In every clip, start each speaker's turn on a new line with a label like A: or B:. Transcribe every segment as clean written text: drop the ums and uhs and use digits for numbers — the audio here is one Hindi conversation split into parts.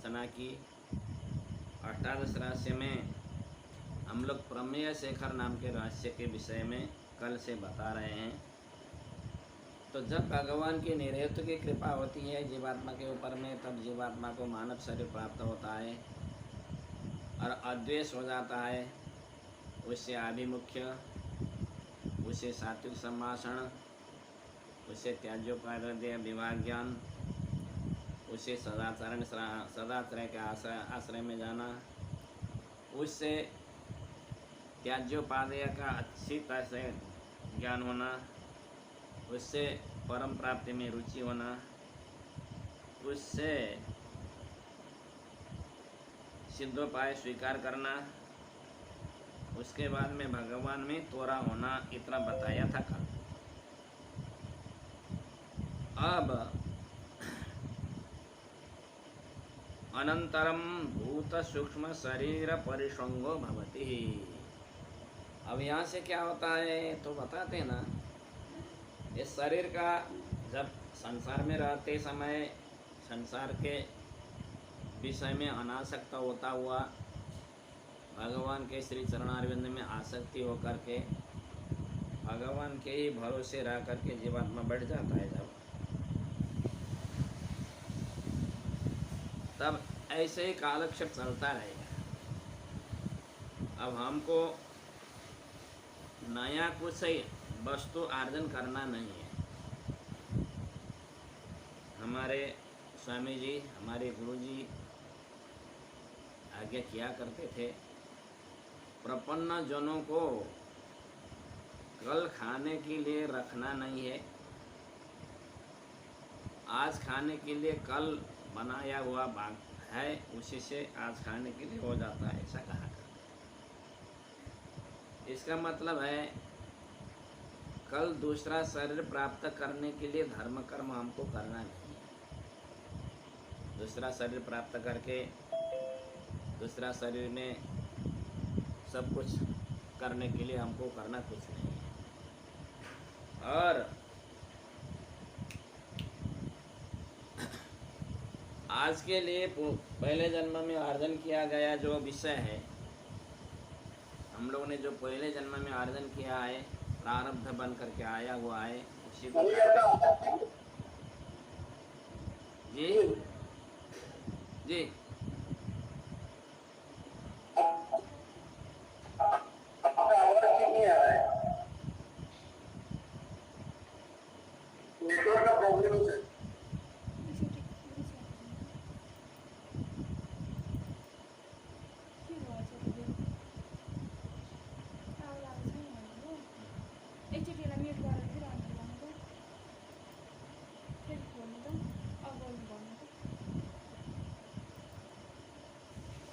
A: रचना की। अष्टादश रहस्य में हम लोग प्रमेय शेखर नाम के रहस्य के विषय में कल से बता रहे हैं। तो जब भगवान की निर्हेतु की कृपा होती है जीवात्मा के ऊपर में, तब जीवात्मा को मानव शरीर प्राप्त होता है और अद्वेष हो जाता है। उससे आभिमुख्य, उससे सात्विक संभाषण, उससे त्याज्योपाध्याय विवाह ज्ञान, उससे सदाचरण सदाश्रय के आश्रय में जाना, उससे त्याज्योपाध्याय का अच्छी तरह से ज्ञान होना, उससे परम प्राप्ति में रुचि होना, उससे सिद्धोपाय स्वीकार करना, उसके बाद में भगवान में तोरा होना, इतना बताया था कल। अब अनंतरम भूत सूक्ष्म शरीर परिसंगो भवति। अब यहाँ से क्या होता है तो बताते ना, इस शरीर का जब संसार में रहते समय संसार के विषय में अनासक्त होता हुआ भगवान के श्री चरणारविंद में आसक्ति होकर के भगवान के ही भरोसे रह करके जीवात्मा बढ़ जाता है, तब ऐसे ही कालक्षेप चलता रहेगा। अब हमको नया कुछ वस्तु अर्जन करना नहीं है। हमारे स्वामी जी, हमारे गुरु जी आज्ञा किया करते थे, प्रपन्न जनों को कल खाने के लिए रखना नहीं है, आज खाने के लिए कल बनाया हुआ भाग है, उसी से आज खाने के लिए हो जाता है, ऐसा कहा करते। इसका मतलब है कल दूसरा शरीर प्राप्त करने के लिए धर्म कर्म हमको करना नहीं है। दूसरा शरीर प्राप्त करके दूसरा शरीर में सब कुछ करने के लिए हमको करना कुछ नहीं है। और आज के लिए पहले जन्म में अर्जन किया गया जो विषय है, हम लोगों ने जो पहले जन्म में अर्जन किया है, प्रारब्ध बन करके आया हुआ है, उसी को जी जी
B: नेटवर्क का प्रॉब्लम है।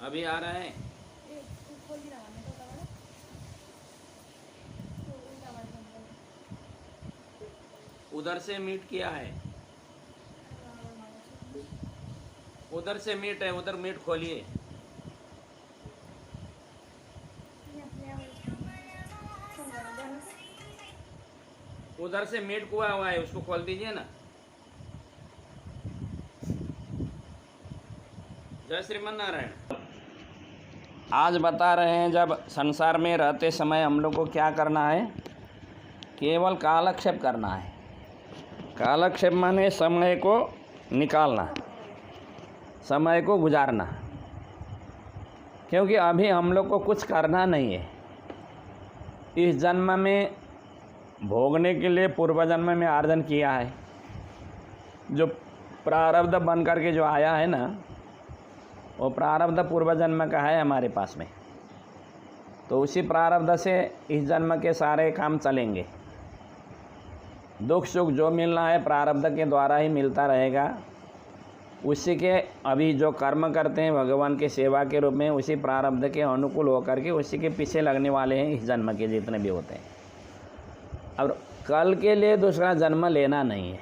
A: अभी आ रहा है। उधर से मीट किया है, उधर से मीट है, उधर मीट खोलिए। उधर से मीट कुआ हुआ है, उसको खोल दीजिए ना। जय श्रीमन नारायण। आज बता रहे हैं जब संसार में रहते समय हम लोग को क्या करना है, केवल कालक्षेप करना है। कालक्षेप माने समय को निकालना, समय को गुजारना, क्योंकि अभी हम लोग को कुछ करना नहीं है। इस जन्म में भोगने के लिए पूर्व जन्म में अर्जन किया है, जो प्रारब्ध बन करके जो आया है ना, वो प्रारब्ध पूर्व जन्म का है हमारे पास में। तो उसी प्रारब्ध से इस जन्म के सारे काम चलेंगे। दुख सुख जो मिलना है प्रारब्ध के द्वारा ही मिलता रहेगा। उसी के अभी जो कर्म करते हैं भगवान के सेवा के रूप में, उसी प्रारब्ध के अनुकूल होकर के उसी के पीछे लगने वाले हैं इस जन्म के जितने भी होते हैं। अब कल के लिए दूसरा जन्म लेना नहीं है,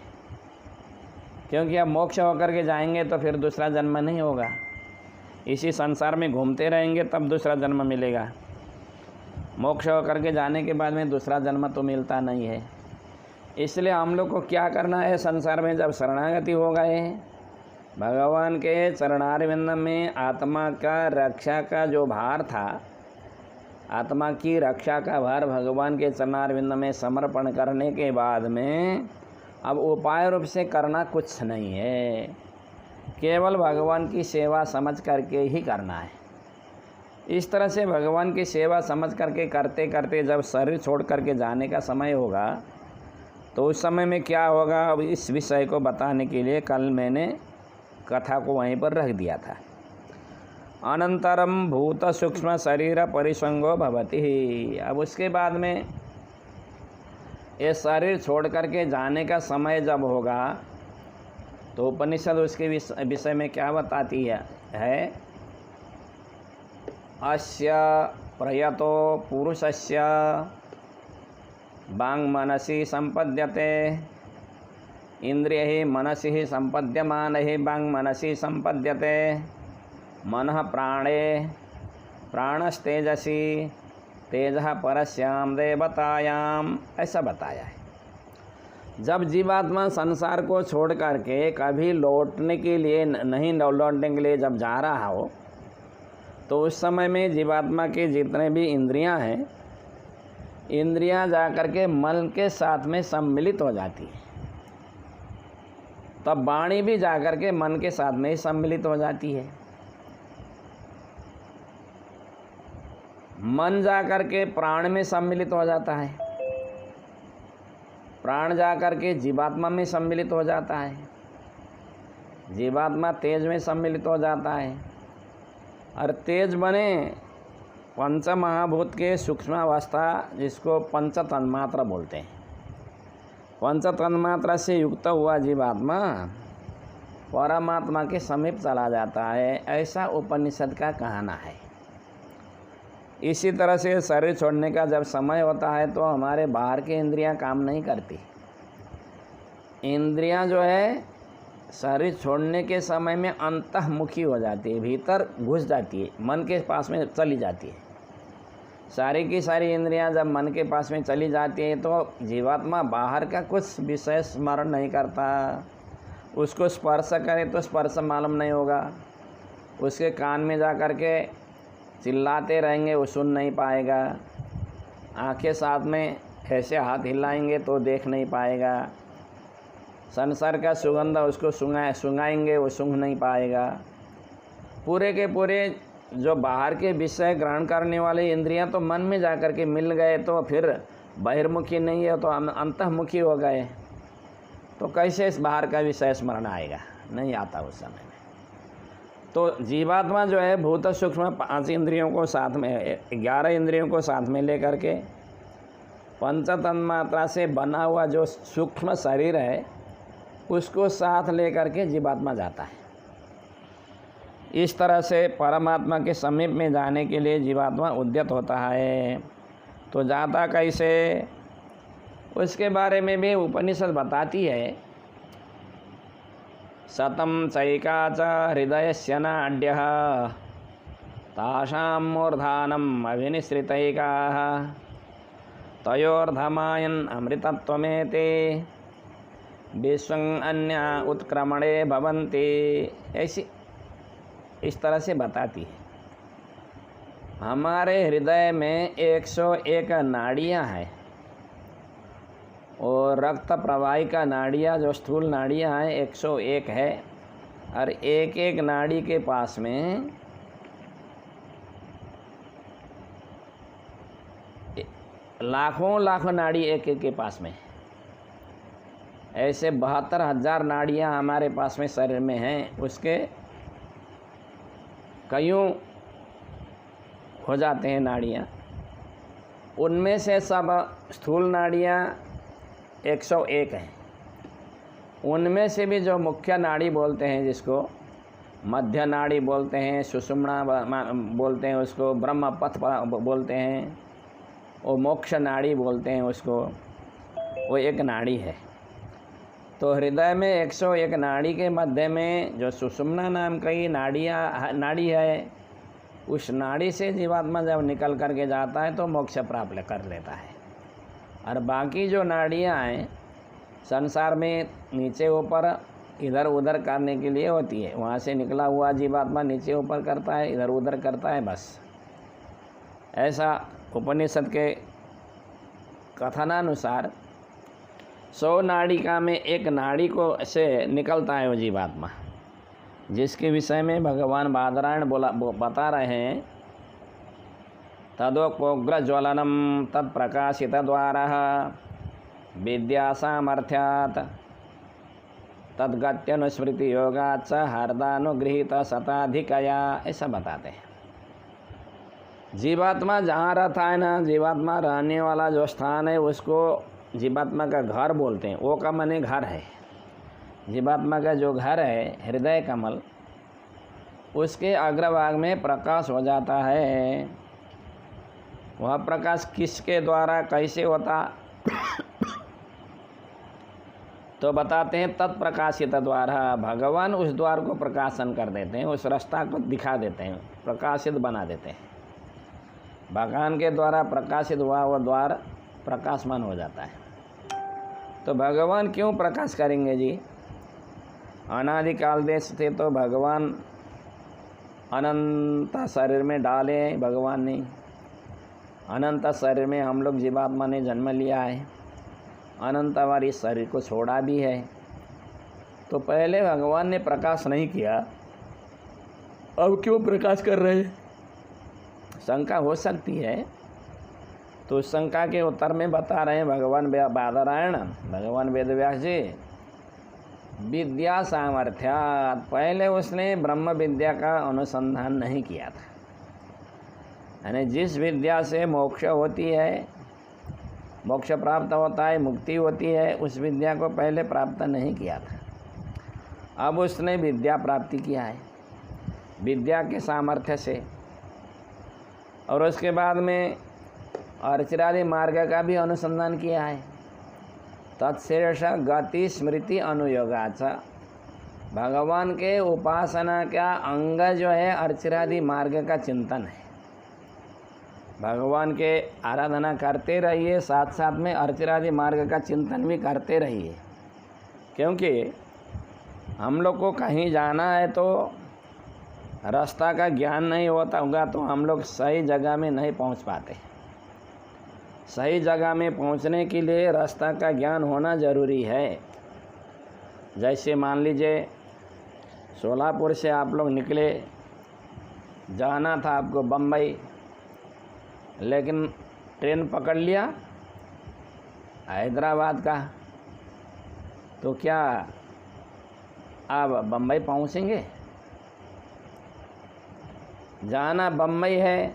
A: क्योंकि अब मोक्ष होकर के जाएंगे तो फिर दूसरा जन्म नहीं होगा। इसी संसार में घूमते रहेंगे तब दूसरा जन्म मिलेगा। मोक्ष होकर के जाने के बाद में दूसरा जन्म तो मिलता नहीं है। इसलिए हम लोग को क्या करना है, संसार में जब शरणागति हो गए हैं भगवान के चरणारविंद में आत्मा का रक्षा का जो भार था, आत्मा की रक्षा का भार भगवान के चरणारविंद में समर्पण करने के बाद में अब उपाय रूप से करना कुछ नहीं है, केवल भगवान की सेवा समझ करके ही करना है। इस तरह से भगवान की सेवा समझ करके करते करते जब शरीर छोड़ करके जाने का समय होगा तो उस समय में क्या होगा, अब इस विषय को बताने के लिए कल मैंने कथा को वहीं पर रख दिया था। अनंतरम भूत सूक्ष्म शरीर परिसंगो भवति। अब उसके बाद में ये शरीर छोड़ करके जाने का समय जब होगा तो उपनिषद उसके विषय में क्या बताती है अस्य प्रयतो पुरुषस्य वांग मनसि संपद्यते, इंद्रिय ही मनसि ही संपद्यमान ही वांग मनसि संपद्यते, मनः प्राणे प्राणस्तेजसी तेजः परस्याम देवतायाम, ऐसा बताया है। जब जीवात्मा संसार को छोड़ करके कभी लौटने के लिए नहीं लौटने के लिए जब जा रहा हो तो उस समय में जीवात्मा के जितने भी इंद्रियां हैं, इंद्रियां जा करके मन के साथ में सम्मिलित हो जाती है। तब वाणी भी जा करके मन के साथ में ही सम्मिलित हो जाती है। मन जा करके प्राण में सम्मिलित हो जाता है, प्राण जा करके जीवात्मा में सम्मिलित हो जाता है, जीवात्मा तेज में सम्मिलित हो जाता है, और तेज बने पंच महाभूत के सूक्ष्म अवस्था जिसको पंच तन्मात्रा बोलते हैं। पंच तन्मात्रा से युक्त हुआ जीवात्मा परमात्मा के समीप चला जाता है, ऐसा उपनिषद का कहना है। इसी तरह से शरीर छोड़ने का जब समय होता है तो हमारे बाहर की इंद्रियां काम नहीं करती। इंद्रियां जो है शरीर छोड़ने के समय में अंतर्मुखी हो जाती है, भीतर घुस जाती है, मन के पास में चली जाती है। सारी की सारी इंद्रियां जब मन के पास में चली जाती है तो जीवात्मा बाहर का कुछ विषय स्मरण नहीं करता। उसको स्पर्श करे तो स्पर्श मालूम नहीं होगा, उसके कान में जा कर के चिल्लाते रहेंगे वो सुन नहीं पाएगा, आंखें साथ में ऐसे हाथ हिलाएंगे तो देख नहीं पाएगा, संसार का सुगंध उसको सुंघाएंगे वो सूंघ नहीं पाएगा। पूरे के पूरे जो बाहर के विषय ग्रहण करने वाले इंद्रियां तो मन में जा कर के मिल गए तो फिर बहिर्मुखी नहीं है तो अंतर्मुखी हो गए, तो कैसे इस बाहर का विषय स्मरण आएगा, नहीं आता उस समय में। तो जीवात्मा जो है भूत सूक्ष्म 5 इंद्रियों को साथ में 11 इंद्रियों को साथ में लेकर के पंच तन्मात्रा से बना हुआ जो सूक्ष्म शरीर है उसको साथ लेकर के जीवात्मा जाता है। इस तरह से परमात्मा के समीप में जाने के लिए जीवात्मा उद्यत होता है। तो जाता कैसे, उसके बारे में भी उपनिषद बताती है। सतम चैका च हृदयस्य नाड्यः तासां मूर्धानम् अभिनिश्रितैकाः तयोर्धमायन् अमृतत्वमेते विश्वं अन्या उत्क्रमणे भवन्ति, ऐसी इस तरह से बताती है। हमारे हृदय में 101 नाड़ियाँ हैं और रक्त प्रवाहिका नाड़ियाँ जो स्थूल नाड़ियाँ हैं 101 है, और एक एक नाड़ी के पास में लाखों नाड़ी एक एक के पास में, ऐसे 72,000 नाड़ियाँ हमारे पास में शरीर में हैं। उसके कईयों हो जाते हैं नाड़ियाँ, उनमें से सब स्थूल नाड़ियाँ 101 हैं। उनमें से भी जो मुख्य नाड़ी बोलते हैं, जिसको मध्य नाड़ी बोलते हैं, सुषुम्ना बोलते हैं, उसको ब्रह्मपथ बोलते हैं, वो मोक्ष नाड़ी बोलते हैं उसको, वो एक नाड़ी है। तो हृदय में 101 नाड़ी के मध्य में जो सुषुम्ना नाम की नाड़ी है, उस नाड़ी से जीवात्मा जब निकल करके जाता है तो मोक्ष प्राप्त कर लेता है। और बाकी जो नाड़ियाँ हैं संसार में नीचे ऊपर इधर उधर करने के लिए होती है। वहाँ से निकला हुआ जीवात्मा नीचे ऊपर करता है, इधर उधर करता है, बस ऐसा उपनिषद के कथनानुसार 100 नाड़िका में एक नाड़ी को से निकलता है वो जीवात्मा, जिसके विषय में भगवान बादरायण बता रहे हैं। तदोपोग्र ज्वलनम तत्प्रकाशित द्वारा विद्या सामर्थ्यात् तद्गत्यनुस्मृति योगात् च हरदानुगृहीत शताधिकया, ऐसा बताते हैं। जीवात्मा जहाँ रहता है ना, जीवात्मा रहने वाला जो स्थान है उसको जीवात्मा का घर बोलते हैं। वो का माने घर है। जीवात्मा का जो घर है हृदय कमल, उसके अग्रभाग में प्रकाश हो जाता है। वह प्रकाश किसके द्वारा कैसे होता तो बताते हैं तत्प्रकाशित द्वारा। भगवान उस द्वार को प्रकाशन कर देते हैं, उस रास्ता को दिखा देते हैं, प्रकाशित बना देते हैं। भगवान के द्वारा प्रकाशित हुआ वह द्वार प्रकाशमान हो जाता है। तो भगवान क्यों प्रकाश करेंगे जी? अनादिकाल देश थे तो भगवान अनंत शरीर में डाले भगवान ने। अनंत शरीर में हम लोग जीवात्मा ने जन्म लिया है, अनंत बार इस शरीर को छोड़ा भी है। तो पहले भगवान ने प्रकाश नहीं किया, अब क्यों प्रकाश कर रहे हैं? शंका हो सकती है। तो उस शंका के उत्तर में बता रहे हैं भगवान बादरायण, भगवान वेदव्यास जी, विद्या सामर्थ्यात्। पहले उसने ब्रह्म विद्या का अनुसंधान नहीं किया था, यानी जिस विद्या से मोक्ष होती है, मोक्ष प्राप्त होता है, मुक्ति होती है, उस विद्या को पहले प्राप्त नहीं किया था। अब उसने विद्या प्राप्ति किया है विद्या के सामर्थ्य से, और उसके बाद में अर्चिरादि मार्ग का भी अनुसंधान किया है। तत्शेष गति स्मृति अनुयोगाच। भगवान के उपासना का अंग जो है अर्चिरादि मार्ग का चिंतन है। भगवान के आराधना करते रहिए, साथ साथ में अर्चिरादि मार्ग का चिंतन भी करते रहिए, क्योंकि हम लोग को कहीं जाना है तो रास्ता का ज्ञान नहीं होता होगा तो हम लोग सही जगह में नहीं पहुंच पाते। सही जगह में पहुंचने के लिए रास्ता का ज्ञान होना ज़रूरी है। जैसे मान लीजिए सोलापुर से आप लोग निकले, जाना था आपको बम्बई, लेकिन ट्रेन पकड़ लिया हैदराबाद का, तो क्या आप बम्बई पहुंचेंगे? जाना बम्बई है,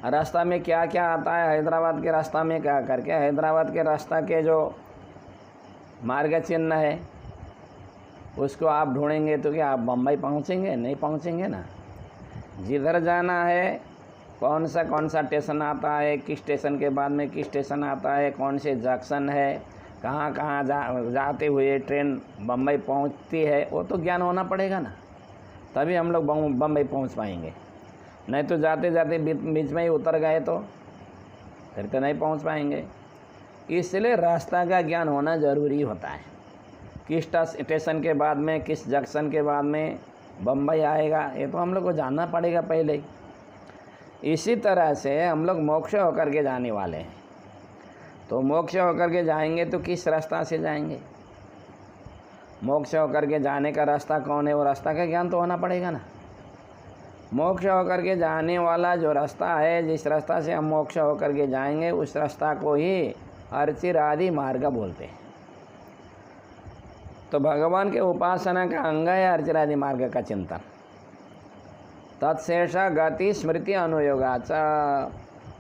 A: रास्ता में क्या क्या आता है, हैदराबाद के रास्ता में क्या करके, हैदराबाद के रास्ता के जो मार्ग चिन्ह है उसको आप ढूंढेंगे तो क्या आप बम्बई पहुंचेंगे? नहीं पहुंचेंगे ना। जिधर जाना है, कौन सा स्टेशन आता है, किस स्टेशन के बाद में किस स्टेशन आता है, कौन से जंक्शन है, कहाँ कहाँ जाते हुए ट्रेन बम्बई पहुंचती है, वो तो ज्ञान होना पड़ेगा ना, तभी हम लोग बम्बई पहुंच पाएंगे। नहीं तो जाते जाते बीच में ही उतर गए तो फिर तो नहीं पहुंच पाएंगे। इसलिए रास्ता का ज्ञान होना ज़रूरी होता है। किस स्टेशन के बाद में, किस जंक्शन के बाद में बम्बई आएगा, ये तो हम लोग को जानना पड़ेगा पहले ही। इसी तरह से हम लोग मोक्ष होकर के जाने वाले हैं, तो मोक्ष होकर के जाएंगे तो किस रास्ता से जाएंगे? मोक्ष होकर के जाने का रास्ता कौन है, वो रास्ता का ज्ञान तो होना पड़ेगा ना। मोक्ष होकर के जाने वाला जो रास्ता है, जिस रास्ता से हम मोक्ष होकर के जाएंगे, उस रास्ता को ही अर्चिरादि मार्ग बोलते हैं। तो भगवान के उपासना का अंग है अर्चिरादि मार्ग का चिंतन। तत्शेष गति स्मृति अनुयोगाच।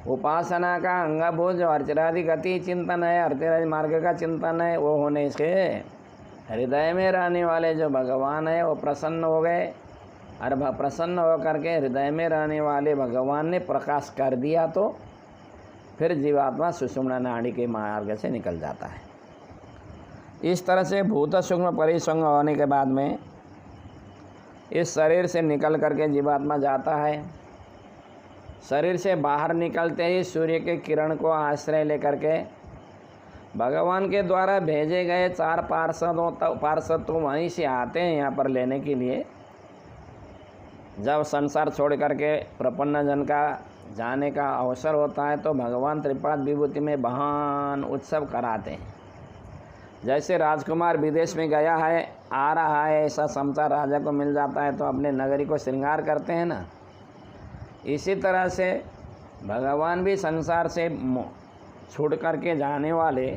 A: उपासना का अंगभूत जो अर्चिरादि गति चिंतन है, अर्चिरादि मार्ग का चिंतन है, वो होने से हृदय में रहने वाले जो भगवान है वो प्रसन्न हो गए, और प्रसन्न होकर के हृदय में रहने वाले भगवान ने प्रकाश कर दिया, तो फिर जीवात्मा सुषुम्ना नाड़ी के मार्ग से निकल जाता है। इस तरह से भूत सूक्ष्म परिसंग होने के बाद में इस शरीर से निकल करके जीवात्मा जाता है। शरीर से बाहर निकलते ही सूर्य के किरण को आश्रय लेकर के भगवान के द्वारा भेजे गए 4 पार्षद तो वहीं से आते हैं यहाँ पर लेने के लिए। जब संसार छोड़ करके प्रपन्न जन का जाने का अवसर होता है तो भगवान त्रिपाद विभूति में महान उत्सव कराते हैं। जैसे राजकुमार विदेश में गया है, आ रहा है, ऐसा समाचार राजा को मिल जाता है तो अपने नगरी को श्रृंगार करते हैं ना। इसी तरह से भगवान भी संसार से छूट करके जाने वाले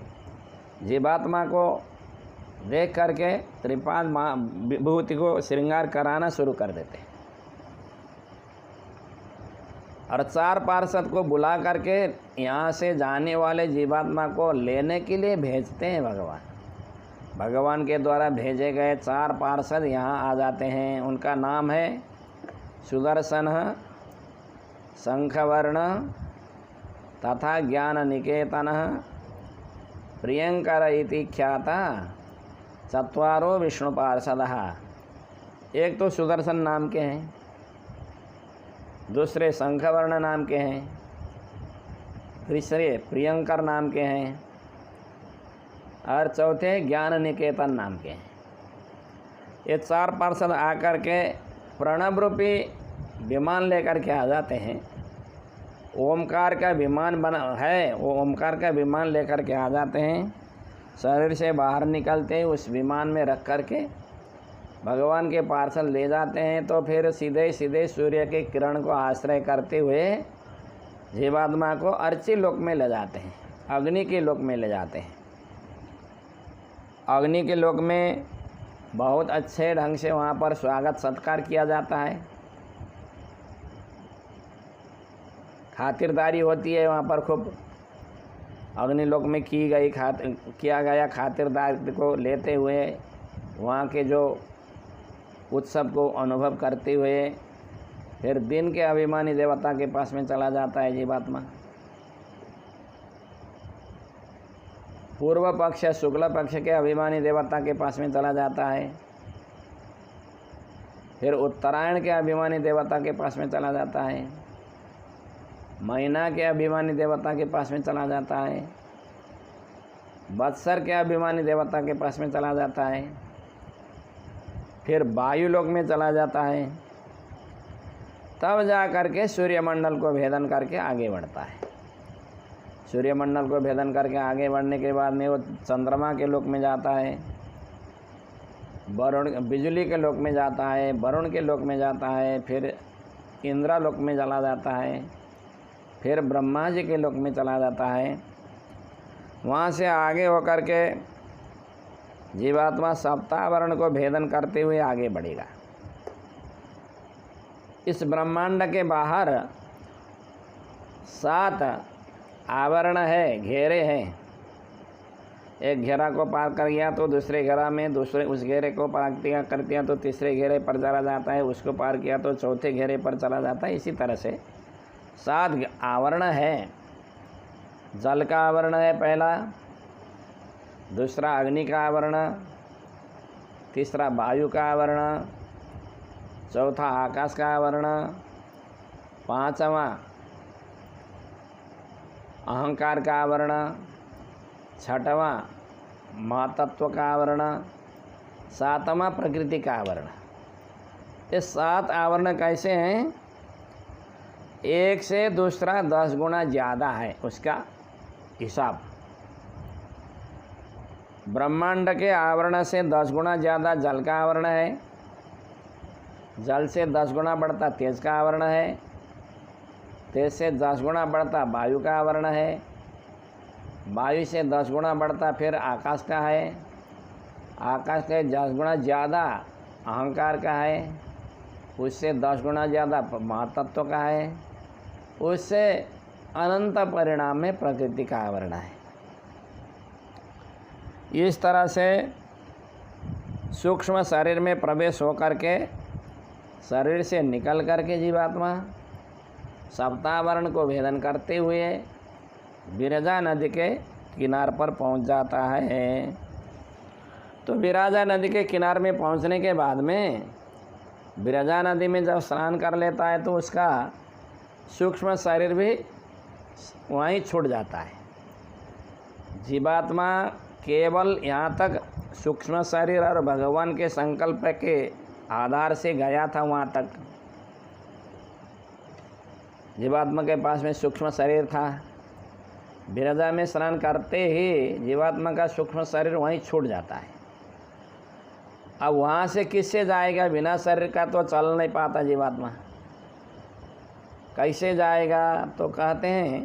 A: जीवात्मा को देख करके त्रिपाद विभूति को श्रृंगार कराना शुरू कर देते हैं और 4 पार्षद को बुला करके यहाँ से जाने वाले जीवात्मा को लेने के लिए भेजते हैं। भगवान के द्वारा भेजे गए 4 पार्षद यहाँ आ जाते हैं। उनका नाम है सुदर्शन, शंखवर्ण तथा ज्ञान निकेतन, प्रियंकर इति ख्याता 4 विष्णु पार्षदः। एक तो सुदर्शन नाम के हैं, दूसरे शंखवर्ण नाम के हैं, तीसरे प्रियंकर नाम के हैं और चौथे ज्ञान निकेतन नाम के हैं। ये 4 पार्षद आकर के प्रणव रूपी विमान लेकर के आ जाते हैं। ओमकार का विमान बना है, वो ओमकार का विमान लेकर के आ जाते हैं। शरीर से बाहर निकलते ही उस विमान में रख करके भगवान के पार्षद ले जाते हैं। तो फिर सीधे सीधे सूर्य के किरण को आश्रय करते हुए जीवात्मा को अर्ची लोक में ले जाते हैं, अग्नि के लोक में ले जाते हैं। अग्नि के लोक में बहुत अच्छे ढंग से वहाँ पर स्वागत सत्कार किया जाता है, खातिरदारी होती है वहाँ पर खूब। अग्निलोक में किया गया खातिरदारी को लेते हुए वहाँ के जो उत्सव को अनुभव करते हुए फिर दिन के अभिमानी देवता के पास में चला जाता है जीवात्मा। पूर्व पक्ष शुक्ल पक्ष के अभिमानी देवता के पास में चला जाता है। फिर उत्तरायण के अभिमानी देवता के पास में चला जाता है। महीना के अभिमानी देवता के पास में चला जाता है। वत्सर के अभिमानी देवता के पास में चला जाता है। फिर वायुलोक में चला जाता है। तब जा करके सूर्यमंडल को भेदन करके आगे बढ़ता है। सूर्यमंडल को भेदन करके आगे बढ़ने के बाद में वो चंद्रमा के लोक में जाता है, वरुण बिजली के लोक में जाता है, वरुण के लोक में जाता है, फिर इंद्रलोक में चला जाता है, फिर ब्रह्मा जी के लोक में चला जाता है। वहाँ से आगे होकर के जीवात्मा सप्तावरण को भेदन करते हुए आगे बढ़ेगा। इस ब्रह्मांड के बाहर 7 आवरण है, घेरे हैं। एक घेरा को पार कर गया तो दूसरे घेरा में, दूसरे उस घेरे को पार करते तो तीसरे घेरे पर चला जाता है, उसको पार किया तो चौथे घेरे पर चला जाता है। इसी तरह से 7 आवरण है। जल का आवरण है पहला, दूसरा अग्नि का आवरण, तीसरा वायु का आवरण, चौथा आकाश का आवरण, 5वां अहंकार का आवरण, 6वां महतत्व का आवरण, 7वां प्रकृति का आवरण। ये 7 आवरण कैसे हैं? एक से दूसरा 10 गुना ज़्यादा है उसका हिसाब। ब्रह्मांड के आवरण से 10 गुना ज़्यादा जल का आवरण है। जल से 10 गुना बढ़ता तेज का आवरण है। तेज से 10 गुना बढ़ता वायु का आवरण है। वायु से 10 गुना बढ़ता फिर आकाश का है। आकाश से 10 गुना ज़्यादा अहंकार का है। उससे 10 गुना ज़्यादा महातत्व का है। उससे अनंत परिणाम में प्रकृति का आवरण है। इस तरह से सूक्ष्म शरीर में प्रवेश होकर के शरीर से निकल करके जीवात्मा सप्तावरण को भेदन करते हुए विरजा नदी के किनार पर पहुंच जाता है। तो विरजा नदी के किनार में पहुंचने के बाद में विरजा नदी में जब स्नान कर लेता है तो उसका सूक्ष्म शरीर भी वहीं छूट जाता है। जीवात्मा केवल यहाँ तक सूक्ष्म शरीर और भगवान के संकल्प के आधार से गया था। वहाँ तक जीवात्मा के पास में सूक्ष्म शरीर था। विरजा में स्नान करते ही जीवात्मा का सूक्ष्म शरीर वहीं छूट जाता है। अब वहाँ से किससे जाएगा? बिना शरीर का तो चल नहीं पाता जीवात्मा, कैसे जाएगा? तो कहते हैं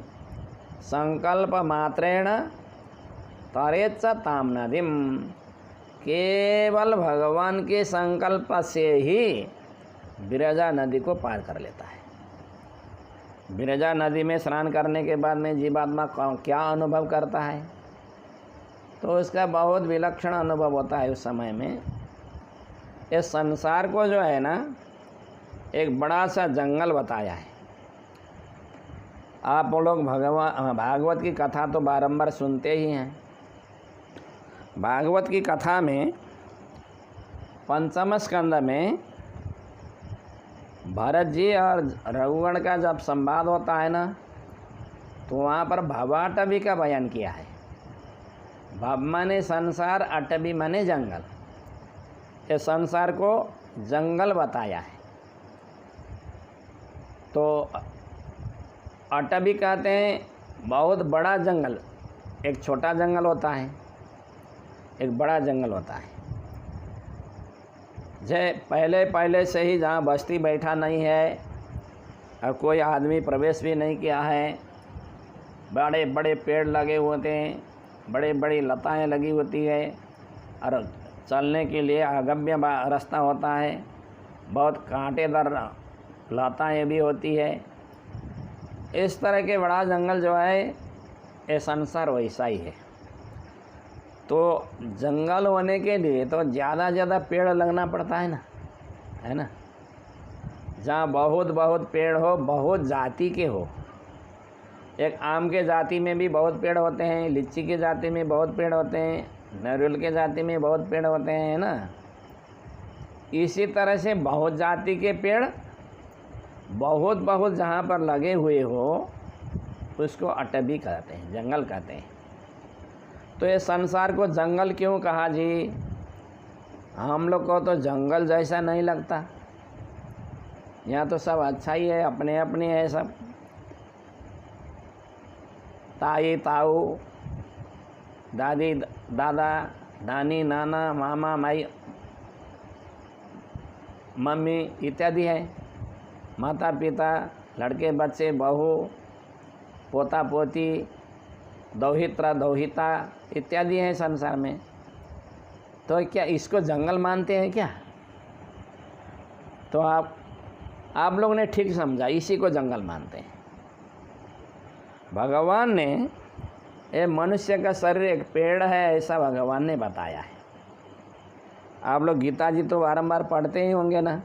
A: संकल्प मात्रेण तरेच ताम नदीम, केवल भगवान के संकल्प से ही विरजा नदी को पार कर लेता है। विरजा नदी में स्नान करने के बाद में जीवात्मा क्या अनुभव करता है? तो उसका बहुत विलक्षण अनुभव होता है। उस समय में इस संसार को जो है ना, एक बड़ा सा जंगल बताया है। आप लोग भागवत की कथा तो बारंबार सुनते ही हैं। भागवत की कथा में पंचम स्कंद में भरत जी और रघुगण का जब संवाद होता है ना, तो वहाँ पर भवाटवी का बयान किया है। भव माने संसार, अटवी माने जंगल। ये संसार को जंगल बताया है। तो अटवी कहते हैं बहुत बड़ा जंगल। एक छोटा जंगल होता है, एक बड़ा जंगल होता है। पहले से ही जहाँ बस्ती बैठा नहीं है और कोई आदमी प्रवेश भी नहीं किया है, बड़े बड़े पेड़ लगे होते हैं, बड़े बड़ी लताएं लगी होती है और चलने के लिए अगम्य रास्ता होता है। बहुत कांटेदार लताएं भी होती है। इस तरह के बड़ा जंगल जो है, ये संसार वैसा ही है। तो जंगल होने के लिए तो ज़्यादा पेड़ लगना पड़ता है ना, है ना। जहाँ बहुत पेड़ हो, बहुत जाति के हो। एक आम के जाति में भी बहुत पेड़ होते हैं, लीची के जाति में बहुत पेड़ होते हैं, नारियल के जाति में बहुत पेड़ होते हैं, है ना। इसी तरह से बहुत जाति के पेड़ बहुत जहाँ पर लगे हुए हो, उसको अटवी कहते हैं, जंगल कहते हैं। तो ये संसार को जंगल क्यों कहा जी? हम लोग को तो जंगल जैसा नहीं लगता। यहाँ तो सब अच्छा ही है, अपने अपने है सब। ताई ताऊ, दादी दादा, नानी नाना, मामा माई, मम्मी इत्यादि है। माता पिता, लड़के बच्चे, बहू, पोता पोती, दौहित्र दौहिता इत्यादि हैं संसार में। तो क्या इसको जंगल मानते हैं क्या? तो आप लोग ने ठीक समझा, इसी को जंगल मानते हैं। भगवान ने ये मनुष्य का शरीर एक पेड़ है, ऐसा भगवान ने बताया है। आप लोग गीता जी तो बारंबार पढ़ते ही होंगे ना।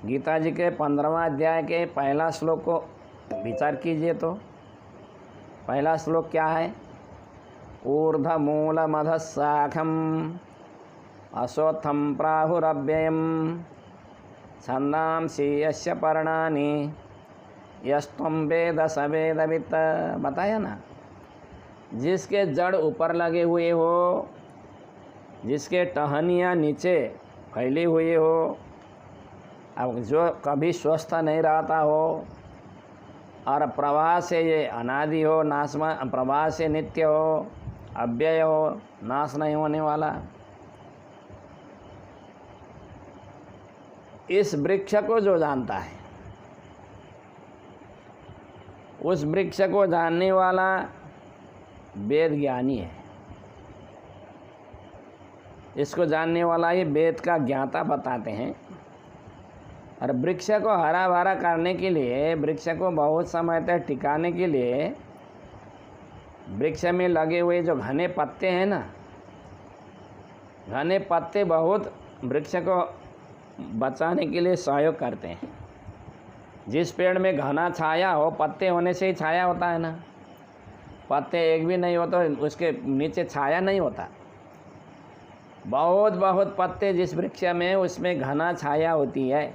A: गीता जी के 15वां अध्याय के पहला श्लोक को विचार कीजिए। तो पहला श्लोक क्या है? ऊर्ध्वमूलमधः शाखम् अश्वत्थं प्राहुरव्ययम् छन्दांसि यस्य पर्णानि यस्त्वं वेद स वेदवित्। बताया ना, जिसके जड़ ऊपर लगे हुए हो, जिसके टहनियाँ नीचे फैली हुई हो, अब जो कभी स्वस्थ नहीं रहता हो और प्रवाह से ये अनादि हो, नाशमा प्रवाह से नित्य हो, अव्यय हो, नाश नहीं होने वाला, इस वृक्ष को जो जानता है, उस वृक्ष को जानने वाला वेद ज्ञानी है। इसको जानने वाला ये वेद का ज्ञाता बताते हैं। और वृक्ष को हरा भरा करने के लिए, वृक्ष को बहुत समय तक टिकाने के लिए, वृक्ष में लगे हुए जो घने पत्ते हैं ना, घने पत्ते बहुत वृक्ष को बचाने के लिए सहयोग करते हैं। जिस पेड़ में घना छाया हो, पत्ते होने से ही छाया होता है ना। पत्ते एक भी नहीं हो तो उसके नीचे छाया नहीं होता। बहुत पत्ते जिस वृक्ष में, उसमें घना छाया होती है।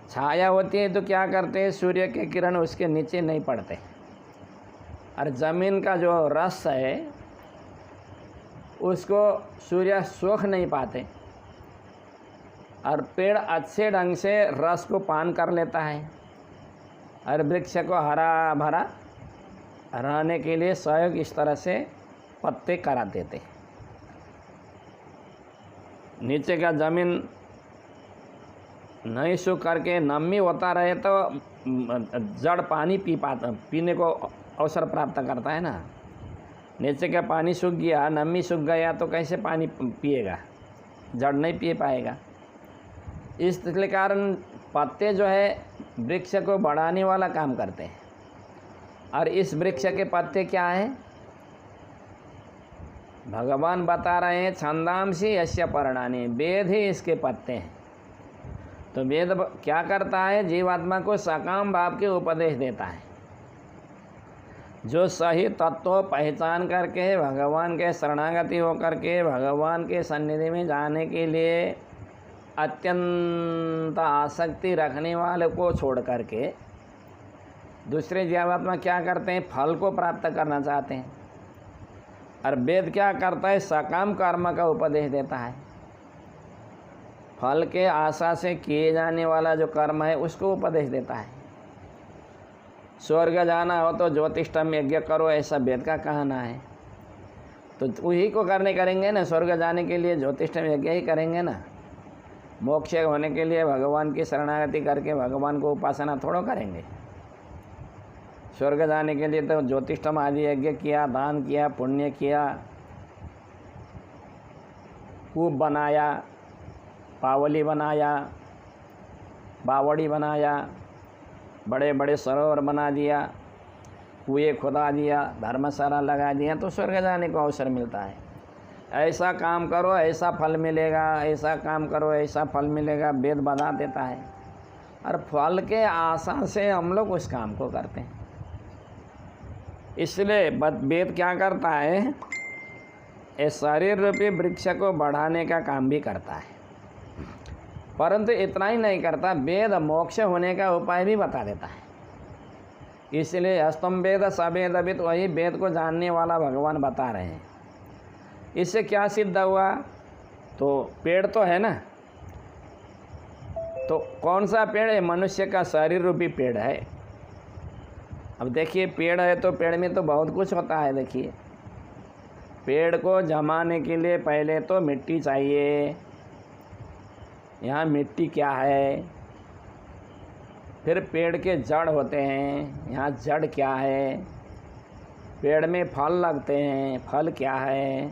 A: छाया होती है तो क्या करते हैं? सूर्य के किरण उसके नीचे नहीं पड़ते और ज़मीन का जो रस है उसको सूर्य सोख नहीं पाते, और पेड़ अच्छे ढंग से रस को पान कर लेता है और वृक्ष को हरा भरा रहने के लिए सहयोग इस तरह से पत्ते करा देते हैं। नीचे का ज़मीन नहीं सूख करके नमी होता रहे तो जड़ पानी पीने को अवसर प्राप्त करता है ना। नीचे का पानी सूख गया, नमी सूख गया तो कैसे पानी पिएगा, जड़ नहीं पी पाएगा। इसलिए कारण पत्ते जो है वृक्ष को बढ़ाने वाला काम करते हैं। और इस वृक्ष के पत्ते क्या हैं? भगवान बता रहे हैं छंदांसी यस्य पर्णानि, वेद ही इसके पत्ते हैं। तो वेद क्या करता है? जीवात्मा को सकाम भाव के उपदेश देता है। जो सही तत्व पहचान करके भगवान के शरणागति होकर के भगवान के सन्निधि में जाने के लिए अत्यंत आसक्ति रखने वाले को छोड़ करके दूसरे जीवात्मा क्या करते हैं? फल को प्राप्त करना चाहते हैं। और वेद क्या करता है? सकाम कर्म का उपदेश देता है। फल के आशा से किए जाने वाला जो कर्म है उसको उपदेश देता है। स्वर्ग जाना हो तो ज्योतिष्ठम यज्ञ करो, ऐसा वेद का कहना है। तो वही को करेंगे ना, स्वर्ग जाने के लिए ज्योतिष्ठम यज्ञ ही करेंगे ना। मोक्ष होने के लिए भगवान की शरणागति करके भगवान को उपासना थोड़ा करेंगे। स्वर्ग जाने के लिए तो ज्योतिष्ठम आदि यज्ञ किया, दान किया, पुण्य किया, कूप बनाया, पावली बनाया, बावड़ी बनाया, बड़े बड़े सरोवर बना दिया, कुएं खुदा दिया, धर्मशाला लगा दिया, तो स्वर्ग जाने को अवसर मिलता है। ऐसा काम करो ऐसा फल मिलेगा, ऐसा काम करो ऐसा फल मिलेगा, वेद बता देता है। और फल के आशा से हम लोग उस काम को करते हैं। इसलिए वेद क्या करता है? इस शरीर रूपी वृक्ष को बढ़ाने का काम भी करता है। परंतु इतना ही नहीं करता, वेद मोक्ष होने का उपाय भी बता देता है। इसलिए हस्तम वेद सवेदविद, वही वेद को जानने वाला भगवान बता रहे हैं। इससे क्या सिद्ध हुआ? तो पेड़ तो है ना, तो कौन सा पेड़ है? मनुष्य का शरीर रूपी पेड़ है। अब देखिए, पेड़ है तो पेड़ में तो बहुत कुछ होता है। देखिए, पेड़ को जमाने के लिए पहले तो मिट्टी चाहिए। यहाँ मिट्टी क्या है? फिर पेड़ के जड़ होते हैं, यहाँ जड़ क्या है? पेड़ में फल लगते हैं, फल क्या है?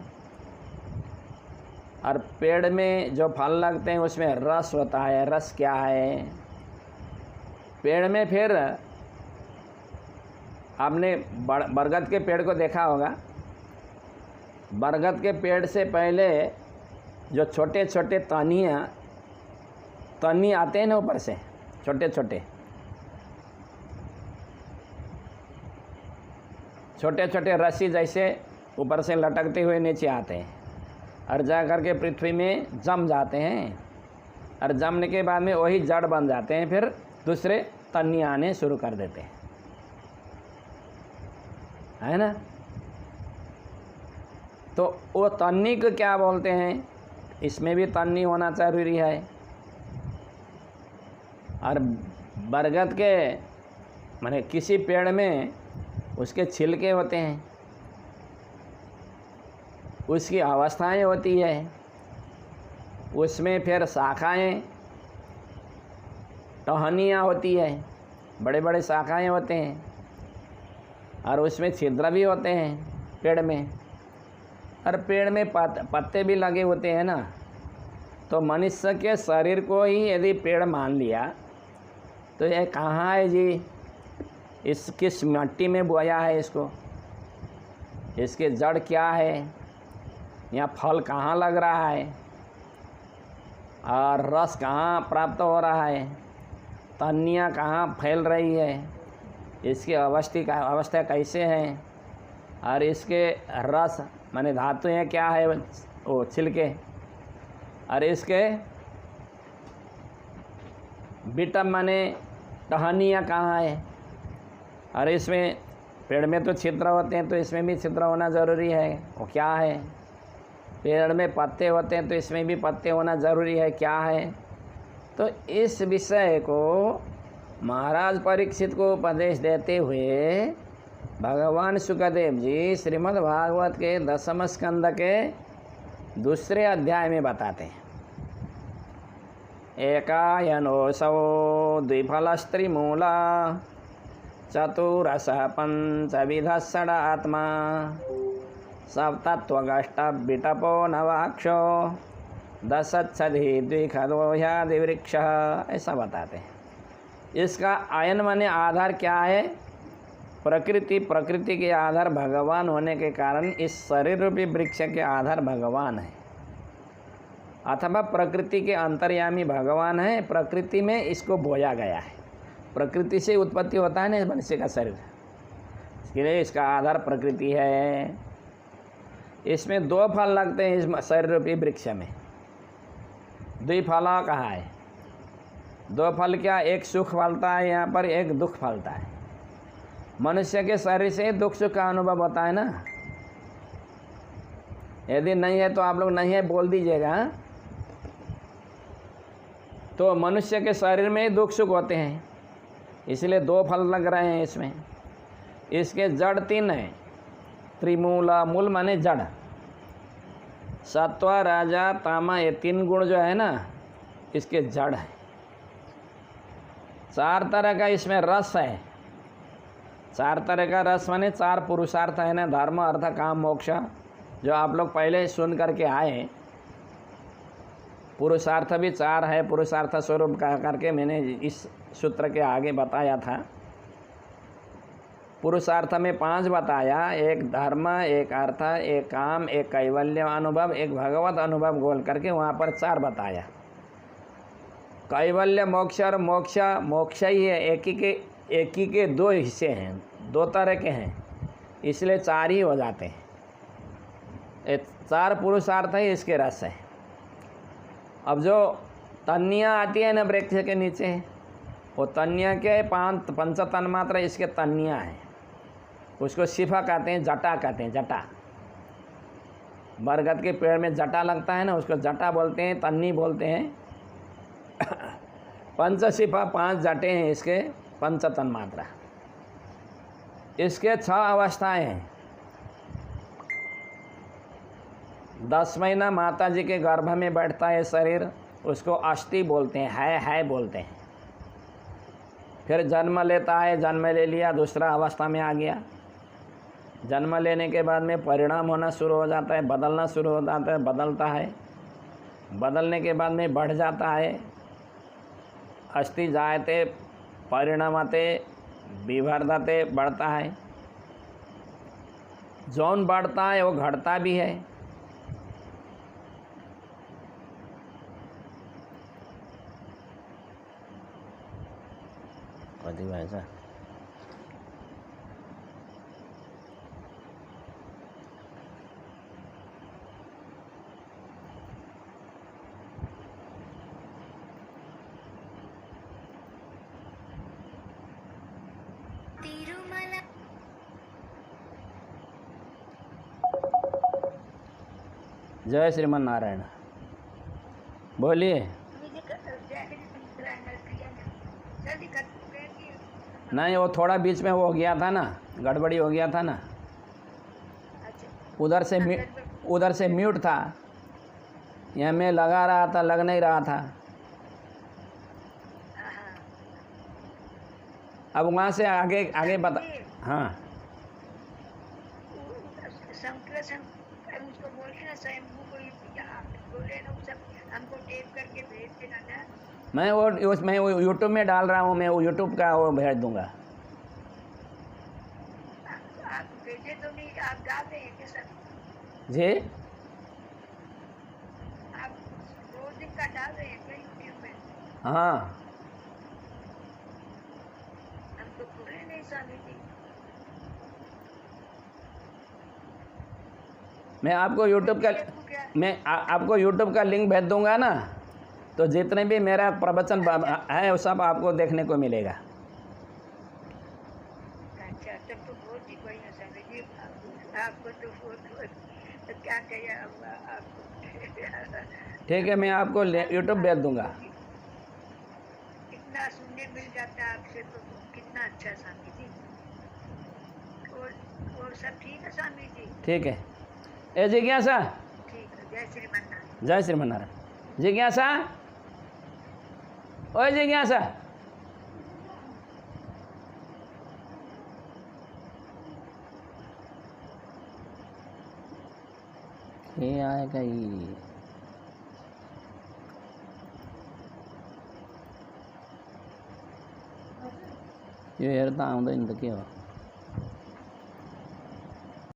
A: और पेड़ में जो फल लगते हैं उसमें रस होता है, रस क्या है? पेड़ में फिर आपने बरगद के पेड़ को देखा होगा। बरगद के पेड़ से पहले जो छोटे छोटे तनी आते हैं ना, ऊपर से छोटे छोटे रस्सी जैसे ऊपर से लटकते हुए नीचे आते हैं और जा कर के पृथ्वी में जम जाते हैं। और जमने के बाद में वही जड़ बन जाते हैं, फिर दूसरे तन्नी आने शुरू कर देते हैं, है ना। तो वो तन्नी को क्या बोलते हैं? इसमें भी तन्नी होना जरूरी है। और बरगद के माने किसी पेड़ में उसके छिलके होते हैं, उसकी अवस्थाएं होती है, उसमें फिर शाखाएं, टहनियाँ होती है, बड़े बड़े शाखाएं होते हैं, और उसमें छिद्र भी होते हैं पेड़ में। और पेड़ में पत्ते भी लगे होते हैं ना। तो मनुष्य के शरीर को ही यदि पेड़ मान लिया तो ये कहाँ है जी? इस किस मिट्टी में बोया है इसको? इसके जड़ क्या है? यहाँ फल कहाँ लग रहा है? और रस कहाँ प्राप्त हो रहा है? तन्नियाँ कहाँ फैल रही है? इसकी अवस्था कैसे है? और इसके रस माने धातुएँ क्या है? वो छिलके। और इसके विटम माने टहनियाँ कहाँ है? और इसमें पेड़ में तो छिद्र होते हैं, तो इसमें भी छिद्र होना ज़रूरी है। वो क्या है? पेड़ में पत्ते होते हैं, तो इसमें भी पत्ते होना ज़रूरी है। क्या है? तो इस विषय को महाराज परीक्षित को उपदेश देते हुए भगवान सुखदेव जी श्रीमद् भागवत के 10वें स्कंद के 2 अध्याय में बताते हैं। एकायनोऽसौ द्विफलस्त्रिमूला चतुरस पंचविधः षडात्मा सप्तत्वगष्टविटपो नवाक्षो दशच्छदि द्विखदोह्यादिवृक्ष, ऐसा बताते हैं। इसका आयन माने आधार क्या है? प्रकृति। प्रकृति के आधार भगवान होने के कारण इस शरीर रूपी वृक्ष के आधार भगवान है, अथवा प्रकृति के अंतर्यामी भगवान है। प्रकृति में इसको बोया गया है। प्रकृति से उत्पत्ति होता है ना मनुष्य का शरीर, इसके लिए इसका आधार प्रकृति है। इसमें 2 फल लगते हैं इस शरीर रूपी वृक्ष में। द्विफला कहा है। 2 फल क्या? एक सुख फलता है यहाँ पर, एक दुख फलता है। मनुष्य के शरीर से दुख सुख का अनुभव होता है ना। यदि नहीं है तो आप लोग नहीं है बोल दीजिएगा। तो मनुष्य के शरीर में दुख सुख होते हैं, इसलिए 2 फल लग रहे हैं इसमें। इसके जड़ 3 हैं। त्रिमूला, मूल माने जड़। सत्व राजा तामा, ये 3 गुण जो है ना इसके जड़ है। 4 तरह का इसमें रस है। 4 तरह का रस माने 4 पुरुषार्थ है ना, धर्म अर्थ काम मोक्ष, जो आप लोग पहले सुन करके आए। पुरुषार्थ भी 4 है, पुरुषार्थ स्वरूप कह करके मैंने इस सूत्र के आगे बताया था। पुरुषार्थ में 5 बताया, एक धर्म, एक अर्थ, एक काम, एक कैवल्य अनुभव, एक भगवत अनुभव बोल करके वहाँ पर 4 बताया। कैवल्य मोक्ष और मोक्ष ही है, एक ही के 2 हिस्से हैं, 2 तरह के हैं, इसलिए 4 ही हो जाते हैं। ये 4 पुरुषार्थ है, इसके रस है। अब जो तन्नियाँ आती है ना वृक्ष के नीचे, वो तन्नियाँ के 5 पंच तन्मात्र इसके तन्नियाँ हैं। उसको शिफा कहते हैं, जटा कहते हैं, जटा। बरगद के पेड़ में जटा लगता है ना, उसको जटा बोलते हैं, तन्नी बोलते हैं। पंच शिफा 5 जटे हैं इसके, पंच तन्मात्रा। इसके 6 अवस्थाएं हैं। 10 महीना माता जी के गर्भ में बैठता है शरीर, उसको अस्थि बोलते हैं, है बोलते हैं। फिर जन्म लेता है, जन्म ले लिया, दूसरा अवस्था में आ गया। जन्म लेने के बाद में परिणाम होना शुरू हो जाता है, बदलना शुरू हो जाता है, बदलता है। बदलने के बाद में बढ़ जाता है। अस्थि जायते परिणामते विवर्धते, बढ़ता है। जौन बढ़ता है वो घटता भी है। ऐसा जय श्रीमन नारायण। बोलिए। नहीं, वो थोड़ा बीच में वो हो गया था ना, गड़बड़ी हो गया था ना। उधर से म्यूट था, यहाँ मैं लगा रहा था, लग नहीं रहा था। अब वहाँ से आगे बता। हाँ, मैं वो यूट्यूब में डाल रहा हूँ, मैं वो यूट्यूब का वो भेज दूँगा।
B: आप भेजे तो नहीं, आप डाल देंगे सर
A: जी?
B: आप रोज दिन का डाल रहे हैं क्या यूट्यूब में?
A: हाँ,
B: हमको पूरे नहीं समझी।
A: मैं आपको यूट्यूब का लिंक भेज दूँगा ना, तो जितने भी मेरा प्रवचन है वो सब आपको देखने को मिलेगा।
B: अच्छा, तब तो बहुत ही आपको तो फोटो क्या कहिए आपको
A: ठीक है, मैं आपको यूट्यूब भेज दूंगा।
B: इतना सुनने मिल जाता है आपसे तो कितना अच्छा स्वामी जी। और सब ठीक है स्वामी जी।
A: ठीक है। ए जिज्ञासा,
B: ठीक है, जय श्रीमन्नारायण।
A: जय श्रीमन्नारायण। जिज्ञासा, ओए जिज्ञासा, ये आएगा ये यार आउँदैन त के हो।